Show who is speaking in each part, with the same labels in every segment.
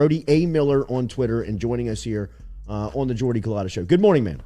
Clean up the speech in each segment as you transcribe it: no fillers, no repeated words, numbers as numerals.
Speaker 1: Brody A. Miller on Twitter and joining us here on the Jordy Culotta Show. Good morning, man.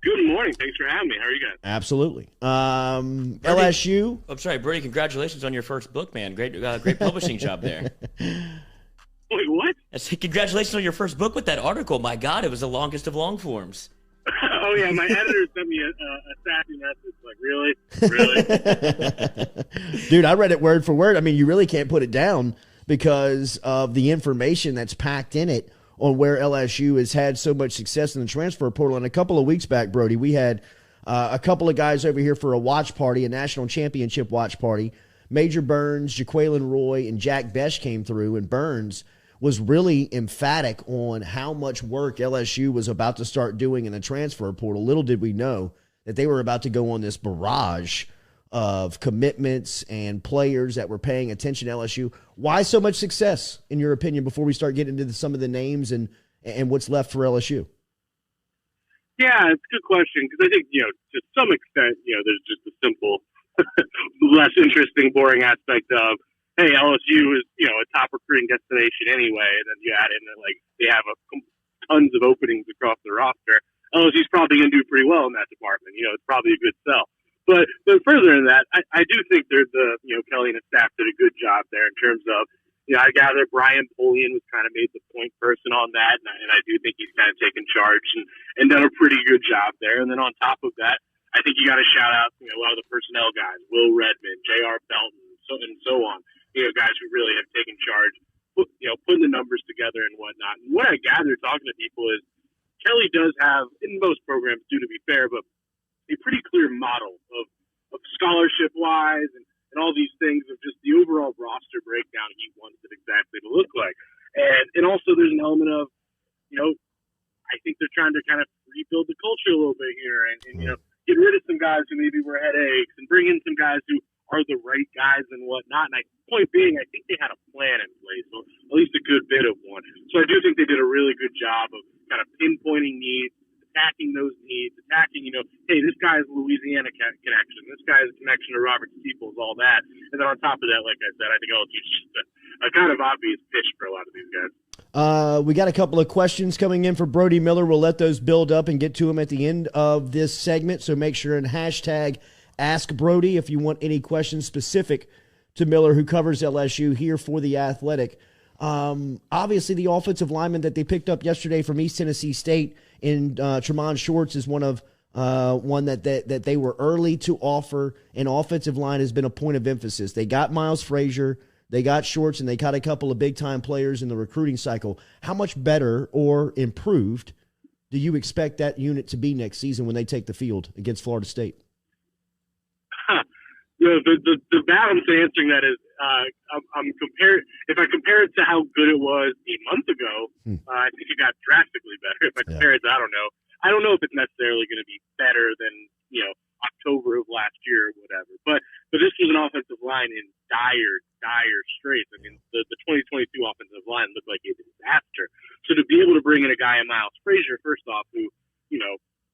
Speaker 2: Good morning. Thanks for having me. How are you guys?
Speaker 1: Absolutely.
Speaker 3: Brody,
Speaker 1: LSU.
Speaker 3: I'm sorry, Brody. Congratulations on your first book, man. Great publishing job there.
Speaker 2: Wait, what?
Speaker 3: I said congratulations on your first book with that article. My God, it was the longest of long forms.
Speaker 2: Oh yeah, my editor sent me a sassy message. Like, really?
Speaker 1: Dude, I read it word for word. I mean, you really can't put it down because of the information that's packed in it on where LSU has had so much success in the transfer portal. And a couple of weeks back, Brody, we had a couple of guys over here for a watch party, a national championship watch party. Major Burns, Jaquelin Roy, and Jack Besh came through, and Burns was really emphatic on how much work LSU was about to start doing in the transfer portal. Little did we know that they were about to go on this barrage of commitments and players that were paying attention to LSU. Why so much success, in your opinion, before we start getting into some of the names and what's left for LSU?
Speaker 2: Yeah, it's a good question because I think, to some extent, there's just a simple, less interesting, boring aspect of, hey, LSU is, a top recruiting destination anyway, and then you add in that, like, they have tons of openings across the roster. LSU's probably going to do pretty well in that department. It's probably a good sell. But further than that, I do think Kelly and his staff did a good job there in terms of, I gather Brian Polian was kind of made the point person on that, and I do think he's kind of taken charge and done a pretty good job there. And then on top of that, I think you got to shout out a lot of the personnel guys, Will Redmond, J.R. Belton, and so on. Guys who really have taken charge, putting the numbers together and whatnot. And what I gather talking to people is Kelly does have, in most programs, to be fair, but a pretty clear model of scholarship-wise and all these things of just the overall roster breakdown he wants it exactly to look like. And also there's an element of, I think they're trying to kind of rebuild the culture a little bit here and get rid of some guys who maybe were headaches and bring in some guys who are the right guys and whatnot. And point being, I think they had a plan in place, or at least a good bit of one. So I do think they did a really good job of kind of pinpointing needs, attacking those needs, attacking, hey, this guy's Louisiana connection, this guy's connection to Robert Steeples, all that. And then on top of that, like I said, I think LSU's just a kind of obvious pitch for a lot of these guys.
Speaker 1: We got a couple of questions coming in for Brody Miller. We'll let those build up and get to them at the end of this segment. So make sure and hashtag Ask Brody if you want any questions specific to Miller, who covers LSU here for The Athletic. Obviously, the offensive lineman that they picked up yesterday from East Tennessee State in Tremont Shorts is one that they were early to offer. And offensive line has been a point of emphasis. They got Miles Frazier, they got Shorts, and they got a couple of big-time players in the recruiting cycle. How much better or improved do you expect that unit to be next season when they take the field against Florida State?
Speaker 2: The balance to answering that is if I compare it to how good it was a month ago, I think it got drastically better. If I compare it to, I don't know if it's necessarily going to be better than October of last year or whatever. But this was an offensive line in dire straits. I mean, the 2022 offensive line looked like a disaster. So to be able to bring in a guy in Miles Frazier, first off, who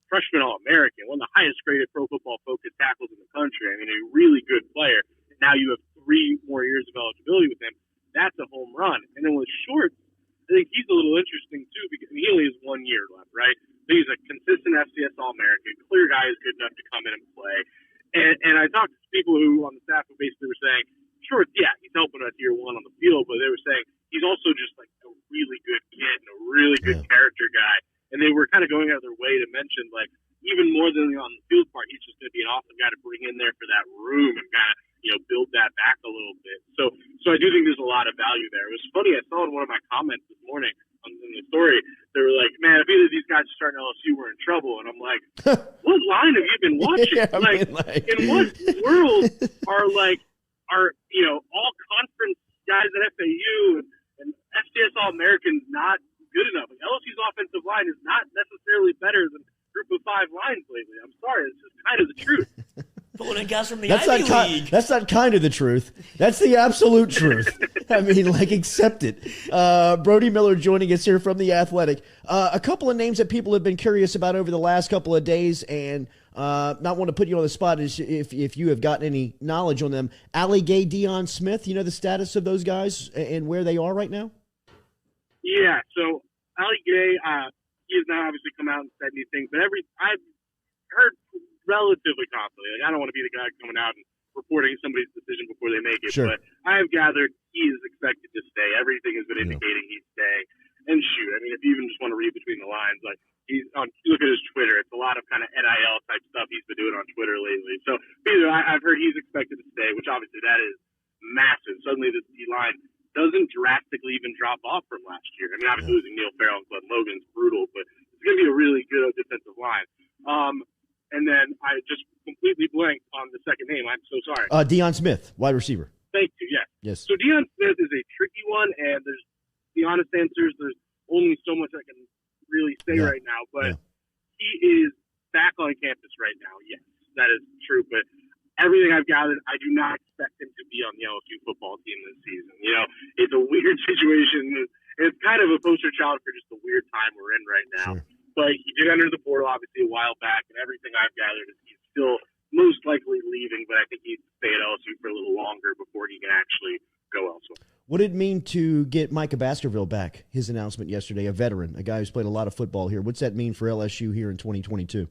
Speaker 2: freshman All-American, one of the highest graded Pro Football Focus tackles in the country. I mean, a really good player. And now you have 3 more years of eligibility with him. That's a home run. And then with Shorts, I think he's a little interesting too because he only has 1 year left, right? So he's a consistent FCS All-American, clear guy who's good enough to come in and play. And I talked to people who on the staff who basically were saying, Shorts, yeah, he's helping us year one on the field, but they were saying he's also just like a really good kid and a really good character guy. And they were kind of going out of their way to mention, like, even more than on the field part, he's just going to be an awesome guy to bring in there for that room and kind of, build that back a little bit. So I do think there's a lot of value there. It was funny. I saw in one of my comments this morning in the story, they were like, man, if either of these guys are starting LSU, we're in trouble. And I'm like, what line have you been watching? In what world are all conference guys at FAU and FCS All-Americans not good enough? Like, LSU's offensive line is not necessarily better than Group of 5 lines lately. I'm sorry, it's just kind of the truth.
Speaker 3: Pulling in guys from the Ivy League.
Speaker 1: That's not kind of the truth. That's the absolute truth. I mean, accept it. Brody Miller joining us here from The Athletic. A couple of names that people have been curious about over the last couple of days, and not want to put you on the spot is if you have gotten any knowledge on them. Allie Gay, Deion Smith, the status of those guys and where they are right now?
Speaker 2: Yeah, so Ali Gay, he has not obviously come out and said anything, but I've heard relatively confidently. Like, I don't want to be the guy coming out and reporting somebody's decision before they make it,
Speaker 1: Sure.
Speaker 2: but I have gathered he is expected to stay. Everything has been indicating he's staying. And shoot, I mean, if you even just want to read between the lines, like you look at his Twitter, it's a lot of kind of NIL type stuff he's been doing on Twitter lately. So either I've heard he's expected to stay, which obviously that is massive. Suddenly this D-line doesn't drastically even drop off from last year. I mean, obviously losing Neil Farrell and Glenn Logan's brutal, but it's going to be a really good defensive line. And then I just completely blanked on the second name. I'm so sorry.
Speaker 1: Deion Smith, wide receiver.
Speaker 2: Thank you.
Speaker 1: Yes.
Speaker 2: So Deion Smith is a tricky one, and there's the honest answers. There's only so much I can really say right now, but he is back on campus right now. Yes, that is true. But everything I've gathered, I do not expect him to be on the LSU football team this season. You know, it's a weird situation. It's kind of a poster child for just the weird time we're in right now. Sure. But he did enter the portal, obviously, a while back, and everything I've gathered is he's still most likely leaving, but I think he'd stay at LSU for a little longer before he can actually go elsewhere.
Speaker 1: What did it mean to get Micah Baskerville back, his announcement yesterday, a veteran, a guy who's played a lot of football here? What's that mean for LSU here in 2022?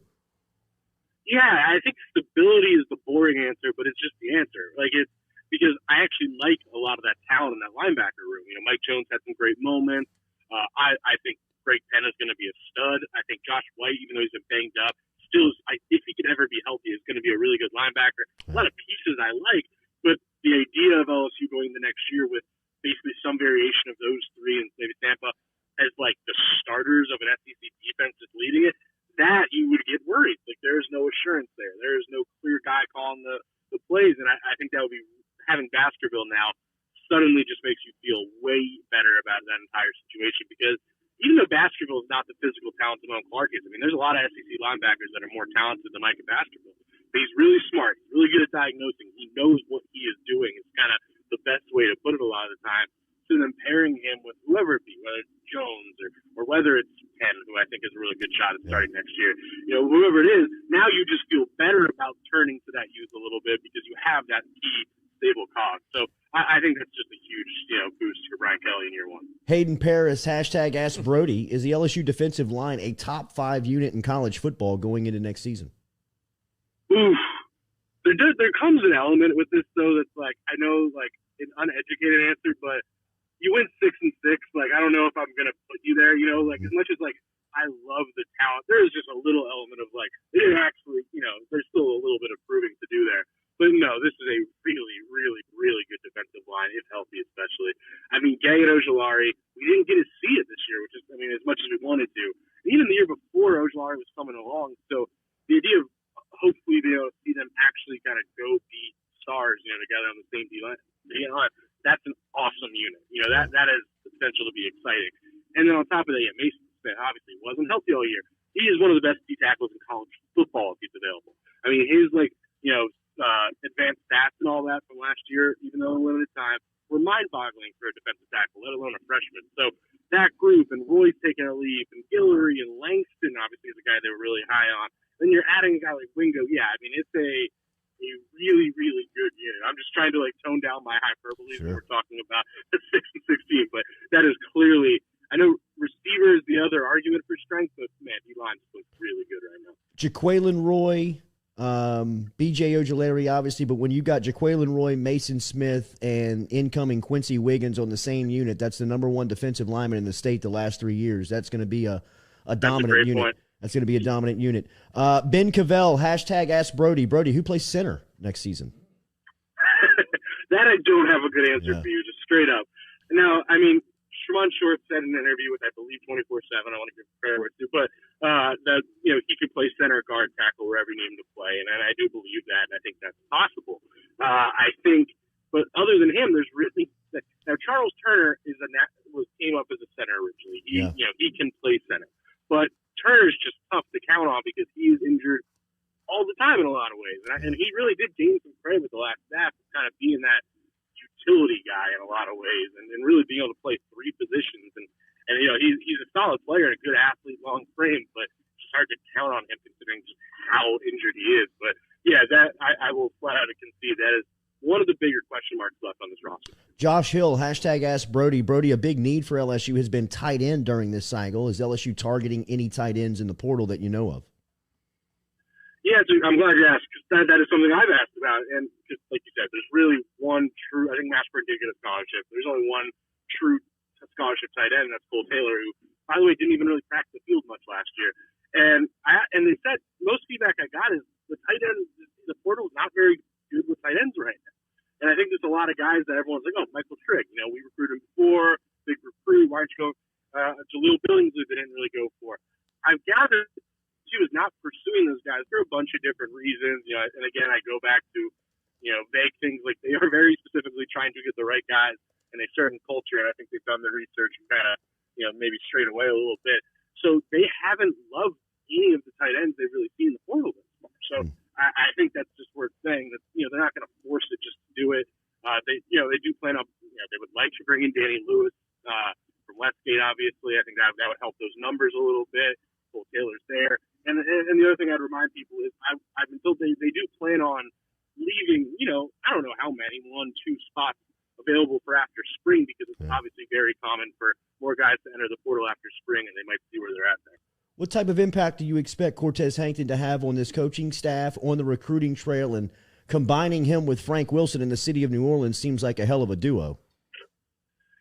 Speaker 2: Yeah, I think stability is the boring answer, but it's just the answer. Like, it's because I actually like a lot of that talent in that linebacker room. You know, Mike Jones had some great moments. I think Greg Penn is going to be a stud. I think Josh White, even though he's been banged up, still, if he could ever be healthy, is going to be a really good linebacker. A lot of pieces I like, but the idea of LSU going the next year with basically some variation of those three and maybe Tampa as like the starters of an SEC defense that's leading it, that you would get worried. Like, there's no assurance there. There's no clear guy calling the plays, and I think that would be having Baskerville now suddenly just makes you feel way better about that entire situation, because even though Baskerville is not the physical talent among Clark is, I mean, there's a lot of SEC linebackers that are more talented than Micah Baskerville. But he's really smart. He's really good at diagnosing. He knows what he is doing. It's kind of the best way to put it a lot of the time. So then pairing him with whoever it be, whether it's Jones or whether it's Penn, who I think is a really good shot at starting next year, you know, whoever it is, now you just feel better about turning to that youth a little bit because you have that key stable cog. So I think that's just a huge, boost for Brian Kelly in year one.
Speaker 1: Hayden Paris, hashtag Ask Brody. Is the LSU defensive line a top 5 unit in college football going into next season?
Speaker 2: Oof. There comes an element with this, though, that's like, I know, like, an uneducated answer, but you went 6-6. Like, I don't know if I'm going to put you there, like, as much as, like, I love the talent, there is just a little element of, like, they didn't actually, there's still a little bit of proving to do there. But no, this is a really, really, really good defensive line, if healthy especially. I mean, Gay and Ojulari, we didn't get to see it this year, which is, as much as we wanted to. And even the year before, Ojulari was coming along. So the idea of hopefully being able to see them actually kind of go beat stars, together on the same D-line, that's an awesome unit. That has the potential to be exciting. And then on top of that, Mason Smith obviously wasn't healthy all year. He is one of the best D tackles in college football if he's available. I mean, his, advanced stats and all that from last year, even though in limited time, were mind-boggling for a defensive tackle, let alone a freshman. So that group, and Roy's taking a leap, and Guillory and Langston obviously is a guy they were really high on. Then you're adding a guy like Wingo. Yeah, it's a really, really good unit. I'm just trying to tone down my hyperbole when we're talking about the 6-16, but that is clearly, I know receiver is the other argument for strength, but man, D-line looks really good right now.
Speaker 1: Jaquelin Roy, B.J. Ojulari, obviously, but when you got Jaquelin Roy, Mason Smith, and incoming Quincy Wiggins on the same unit, that's the #1 defensive lineman in the state the last 3 years. That's going to be a dominant unit. Point. That's going to be a dominant unit. Ben Cavell, hashtag Ask Brody. Brody, who plays center next season?
Speaker 2: That I don't have a good answer for you, just straight up. Now, Sherman Short said in an interview with, I believe, 24/7, I want to give credit to, but that he could play center, guard, tackle, wherever you need him to play, and I do believe that, and I think that's possible. I think, but other than him, there's really now Charles Turner came up as a center originally. He can play center, but Turner's just tough to count on because he is injured all the time in a lot of ways, and he really did gain some credit with the last staff for kind of being that utility guy in a lot of ways, and really being able to play 3 positions. And he's a solid player and a good athlete, long frame, but it's hard to count on him considering just how injured he is. But yeah, that I will flat out concede that is one of the bigger question marks left on this roster.
Speaker 1: Josh Hill, hashtag Ask Brody. Brody, a big need for LSU has been tight end during this cycle. Is LSU targeting any tight ends in the portal that you know of?
Speaker 2: Yeah, so I'm glad you asked, because that is something I've asked about. And just like you said, there's really one true – I think Mashburn did get a scholarship. There's only one true scholarship tight end, and that's Cole Taylor, who, by the way, didn't even really crack the field much last year. And they said most feedback I got is the tight end – the portal is not very good with tight ends right now. And I think there's a lot of guys that everyone's like, oh, Michael Trigg, we recruited him before, big recruit, why don't you go Jaleel Billingsley they didn't really go for. I've gathered he was not pursuing those guys for a bunch of different reasons. And again, I go back to, vague things like they are very specifically trying to get the right guys in a certain culture. And I think they've done their research and kind of, maybe strayed away a little bit. So they haven't loved any of the tight ends they've really seen in the portal this far. So I think that's just worth saying that, they're not going to force it just to do it. They do plan on, they would like to bring in Danny Lewis from Westgate, obviously. I think that would help those numbers a little bit. Cole Taylor's there. And the other thing I'd remind people is I've been told they do plan on leaving, I don't know how many, 1-2 spots available for after spring, because it's obviously very common for more guys to enter the portal after spring, and they might see where they're at there.
Speaker 1: What type of impact do you expect Cortez Hankton to have on this coaching staff, on the recruiting trail, and combining him with Frank Wilson in the city of New Orleans seems like a hell of a duo?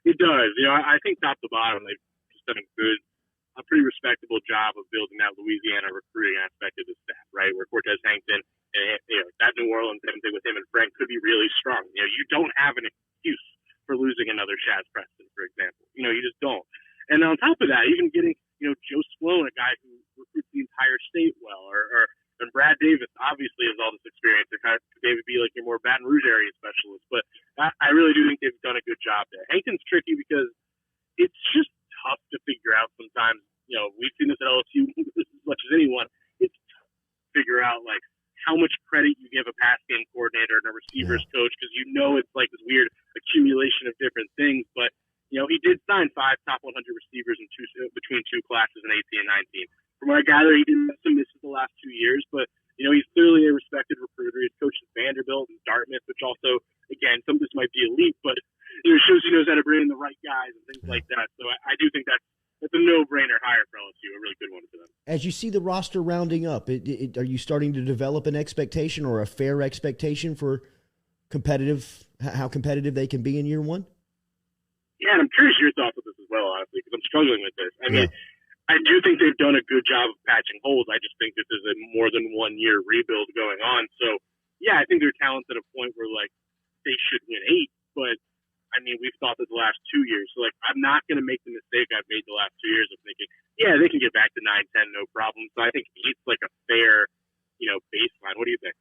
Speaker 2: It does. I think top to bottom, they've just done a pretty respectable job of building that Louisiana recruiting aspect of the staff, right? Where Cortez Hankton and that New Orleans thing with him and Frank could be really strong. You don't have an excuse for losing another Shaz Preston, for example. You just don't. And on top of that, even getting Joe Sloan, a guy who recruits the entire state well, or and Brad Davis obviously has all this experience. To kind of maybe be like your more Baton Rouge area specialist, but I really do think they've done a good job there. Hankton's tricky because it's just tough to figure out sometimes. We've seen this at LSU as much as anyone. It's tough to figure out like how much credit you give a pass game coordinator and a receivers coach, because it's like this weird accumulation of different things. But he did sign 5 top 100 receivers between 2 classes in 18 and 19. From what I gather, he didn't have some misses the last 2 years, but he's clearly a respected recruiter. He's coached at Vanderbilt and Dartmouth, which also, again, some of this might be elite, but shows he knows how to bring in the right guys and things like that. So I do think that's a no-brainer hire for LSU, a really good one for them. As
Speaker 1: you see the roster rounding up, are you starting to develop an expectation or a fair expectation for how competitive they can be in year one?
Speaker 2: Yeah, and I'm curious your thoughts on this as well, honestly, because I'm struggling with this. I mean, I do think they've done a good job of patching holes. I just think this is a more than 1 year rebuild going on. So, yeah, I think they're talented at a point where, they should win 8, but I mean, we've thought this the last 2 years. So, I'm not going to make the mistake I've made the last 2 years of thinking, yeah, they can get back to 9-10, no problem. So I think it's a fair, baseline. What do you think?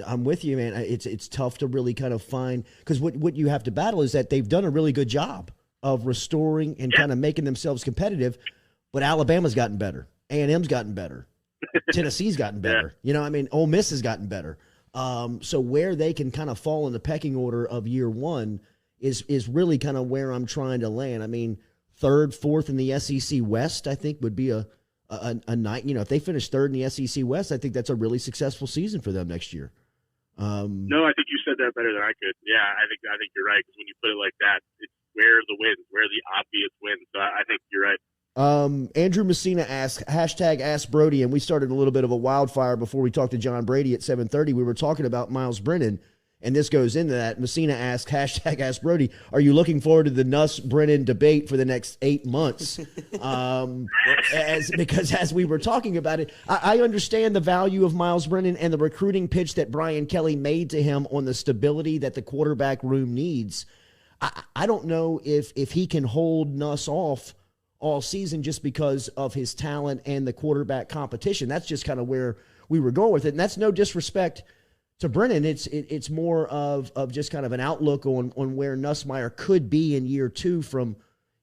Speaker 1: I'm with you, man. It's tough to really kind of find, because what you have to battle is that they've done a really good job of restoring and kind of making themselves competitive, but Alabama's gotten better. A&M's gotten better. Tennessee's gotten better. Ole Miss has gotten better. So where they can kind of fall in the pecking order of year one is really kind of where I'm trying to land. I mean, 3rd, 4th in the SEC West, I think would be a night. If they finish 3rd in the SEC West, I think that's a really successful season for them next year.
Speaker 2: No, I think you said that better than I could. Yeah, I think you're right, because when you put it like that, it's where the wins, where the obvious wins. So I think you're right.
Speaker 1: Andrew Messina asks, hashtag Ask Brody, and we started a little bit of a wildfire before we talked to John Brady at 7:30. We were talking about Miles Brennan, and this goes into that. Messina asks, hashtag Ask Brody, are you looking forward to the Nuss-Brennan debate for the next 8 months? Because as we were talking about it, I understand the value of Miles Brennan and the recruiting pitch that Brian Kelly made to him on the stability that the quarterback room needs. I don't know if he can hold Nuss off all season just because of his talent and the quarterback competition. That's just kind of where we were going with it. And that's no disrespect to Brennan. It's more of just kind of an outlook on where Nussmeier could be in year 2 from,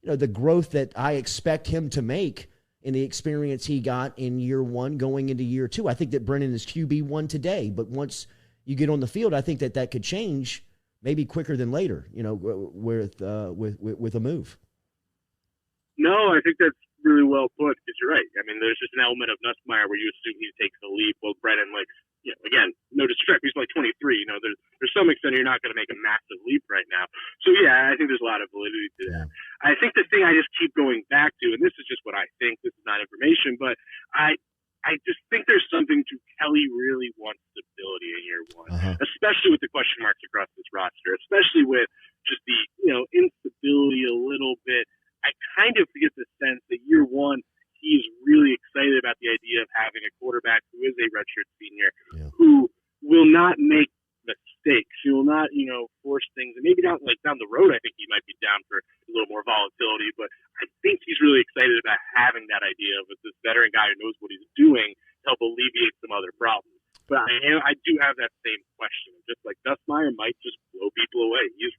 Speaker 1: the growth that I expect him to make in the experience he got in year 1 going into year 2. I think that Brennan is QB1 today, but once you get on the field, I think that could change maybe quicker than later, with a move.
Speaker 2: No, I think that's really well put, because you're right. I mean, there's just an element of Nussmeier where you assume he takes the leap. Well, Brennan, like, again, no disrespect, he's like 23. There's some extent you're not going to make a massive leap right now. So, yeah, I think there's a lot of validity to that. I think the thing I just keep going back to, and this is just what I think, this is not information, but I just think there's something to Kelly really wants stability in year one, especially with the question marks across this roster, especially with just the, instability a little bit. I kind of get the sense that year one, he's really excited about the idea of having a quarterback who is a redshirt senior, who will not make mistakes. He will not, force things. And maybe down the road, I think he might be down for a little more volatility. But I think he's really excited about having that idea of this veteran guy who knows what he's doing to help alleviate some other problems. But I do have that same question. Just like Nussmeier might just blow people away. He's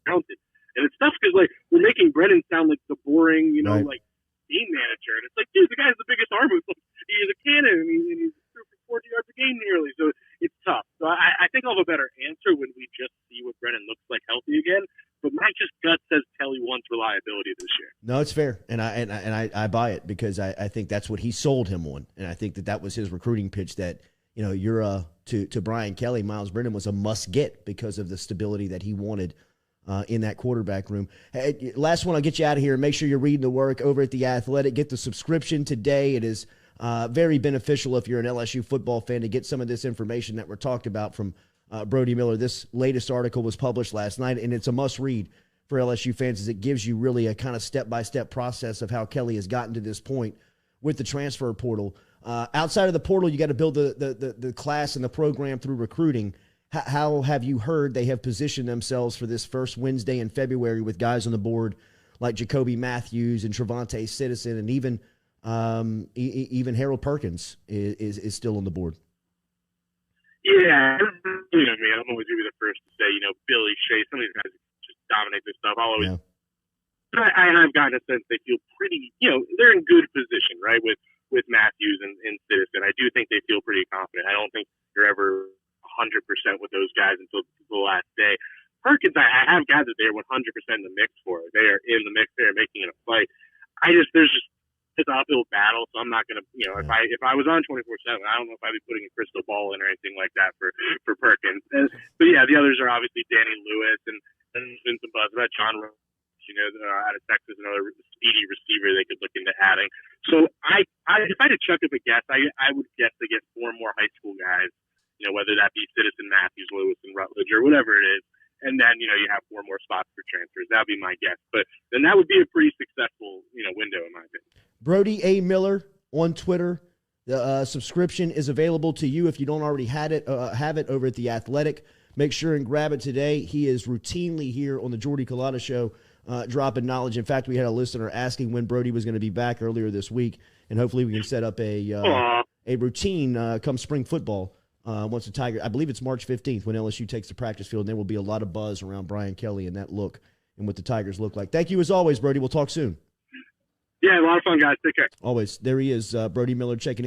Speaker 2: talented. And it's tough because, we're making Brennan sound like the boring, team manager. And it's like, dude, the guy's the biggest arm. He's a cannon, and he's threw for 40 yards a game nearly. So it's tough. So I think I'll have a better answer when we just see what Brennan looks like healthy again. But my gut says Kelly wants reliability this year.
Speaker 1: No, it's fair, and I buy it, because I think that's what he sold him on, and I think that was his recruiting pitch, that you're to Brian Kelly, Miles Brennan was a must get because of the stability that he wanted in that quarterback room. Hey, last one, I'll get you out of here. Make sure you're reading the work over at The Athletic. Get the subscription today. It is very beneficial if you're an LSU football fan to get some of this information that we're talked about from Brody Miller. This latest article was published last night, and it's a must-read for LSU fans, as it gives you really a kind of step-by-step process of how Kelly has gotten to this point with the transfer portal. Outside of the portal, you got to build the class and the program through recruiting. How have you heard they have positioned themselves for this first Wednesday in February with guys on the board like Jacoby Matthews and Trevante Citizen, and even Harold Perkins is still on the board?
Speaker 2: Yeah, I'm always going to be the first to say, Billy Shea, some of these guys just dominate this stuff. I'll always, I've gotten a sense they feel pretty, they're in good position, right, with Matthews and Citizen. I do think they feel pretty confident. I don't think you're ever 100% with those guys until the last day. Perkins, I have guys that they're 100% in the mix for. They are in the mix. They're making it a fight. There's just it's an uphill battle, so I'm not going to, if I was on 24/7, I don't know if I'd be putting a crystal ball in or anything like that for Perkins. But yeah, the others are obviously Danny Lewis, and there's been some buzz about John Rhodes, out of Texas, another speedy receiver they could look into adding. So if I had to chuck up a guess, I would guess they get 4 more high school guys, whether that be Citizen, Matthews, Lewis, and Rutledge, or whatever it is. And then, you have 4 more spots for transfers. That would be my guess. But then that would be a pretty successful, window, in my opinion.
Speaker 1: Brody A. Miller on Twitter. The subscription is available to you if you don't already have it over at The Athletic. Make sure and grab it today. He is routinely here on the Jordy Culotta Show, dropping knowledge. In fact, we had a listener asking when Brody was going to be back earlier this week, and hopefully we can set up a routine come spring football. Once the Tiger, I believe it's March 15th when LSU takes the practice field, and there will be a lot of buzz around Brian Kelly and that look and what the Tigers look like. Thank you as always, Brody. We'll talk soon.
Speaker 2: Yeah, a lot of fun, guys. Take care.
Speaker 1: Always. There he is, Brody Miller checking in.